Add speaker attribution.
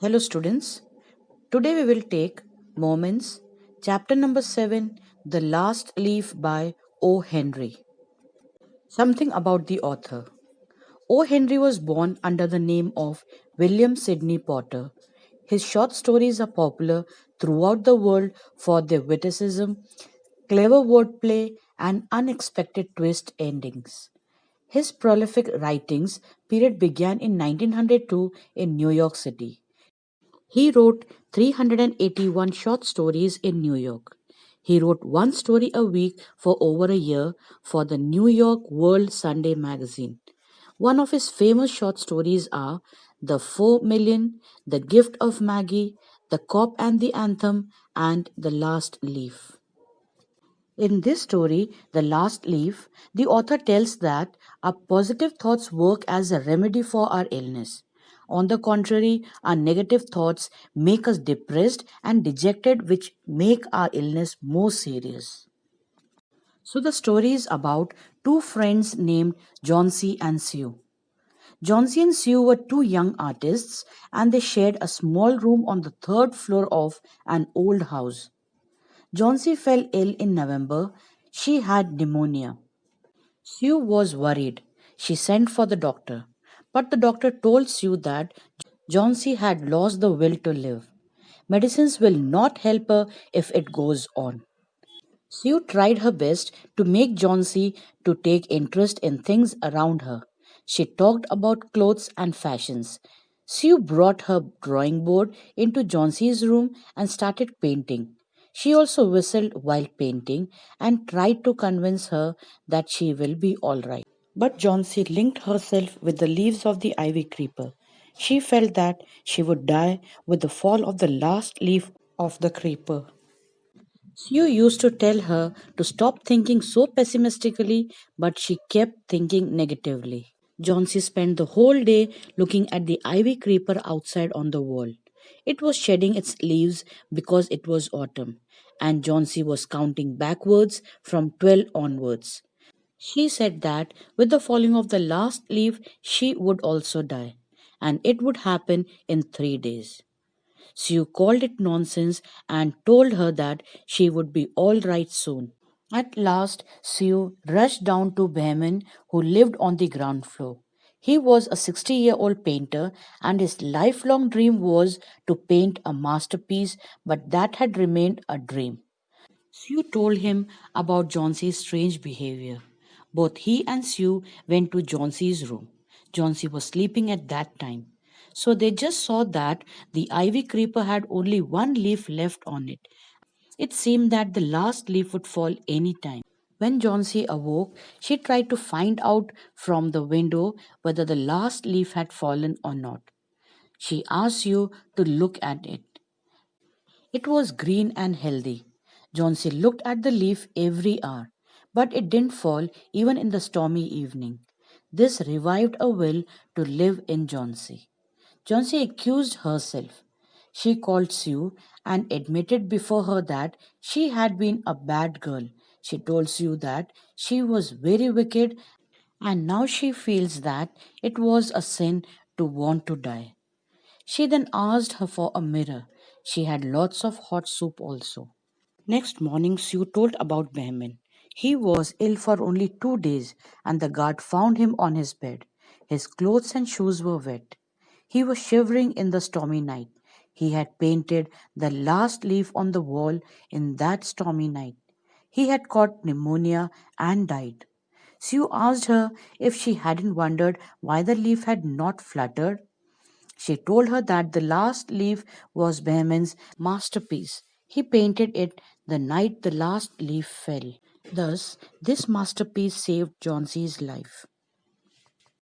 Speaker 1: Hello, students. Today we will take Moments, chapter number 7, The Last Leaf by O. Henry. Something about the author. O. Henry was born under the name of William Sidney Potter. His short stories are popular throughout the world for their witticism, clever wordplay, and unexpected twist endings. His prolific writings period began in 1902 in New York City. He wrote 381 short stories in New York. He wrote one story a week for over a year for the New York World Sunday magazine. One of his famous short stories are The 4 Million, The Gift of Maggie, The Cop and the Anthem, and The Last Leaf. In this story, The Last Leaf, the author tells that our positive thoughts work as a remedy for our illness. On the contrary, our negative thoughts make us depressed and dejected, which make our illness more serious. So, the story is about two friends named Johnsy and Sue. Johnsy and Sue were two young artists and they shared a small room on the third floor of an old house. Johnsy fell ill in November. She had pneumonia. Sue was worried. She sent for the doctor. But the doctor told Sue that Johnsy had lost the will to live. Medicines will not help her if it goes on. Sue tried her best to make Johnsy to take interest in things around her. She talked about clothes and fashions. Sue brought her drawing board into Johnsy's room and started painting. She also whistled while painting and tried to convince her that she will be all right. But Johnsy linked herself with the leaves of the ivy creeper. She felt that she would die with the fall of the last leaf of the creeper. You used to tell her to stop thinking so pessimistically, but she kept thinking negatively. Johnsy spent the whole day looking at the ivy creeper outside on the wall. It was shedding its leaves because it was autumn, and Johnsy was counting backwards from 12 onwards. She said that with the falling of the last leaf, she would also die, and it would happen in 3 days. Sue called it nonsense and told her that she would be all right soon. At last, Sue rushed down to Behrman, who lived on the ground floor. He was a 60-year-old painter, and his lifelong dream was to paint a masterpiece, but that had remained a dream. Sue told him about Johnson's strange behavior. Both he and Sue went to Johnson's room. Johnson was sleeping at that time. So they just saw that the ivy creeper had only one leaf left on it. It seemed that the last leaf would fall any time. When Johnsy awoke, she tried to find out from the window whether the last leaf had fallen or not. She asked you to look at it. It was green and healthy. Johnsy looked at the leaf every hour, but it didn't fall even in the stormy evening. This revived a will to live in Johnsy. Johnsy accused herself. She called Sue and admitted before her that she had been a bad girl. She told Sue that she was very wicked and now she feels that it was a sin to want to die. She then asked her for a mirror. She had lots of hot soup also. Next morning, Sue told about Behman. He was ill for only 2 days, and the guard found him on his bed. His clothes and shoes were wet. He was shivering in the stormy night. He had painted the last leaf on the wall in that stormy night. He had caught pneumonia and died. Sue asked her if she hadn't wondered why the leaf had not fluttered. She told her that the last leaf was Behmen's masterpiece. He painted it the night the last leaf fell. Thus, this masterpiece saved Johnsy's life.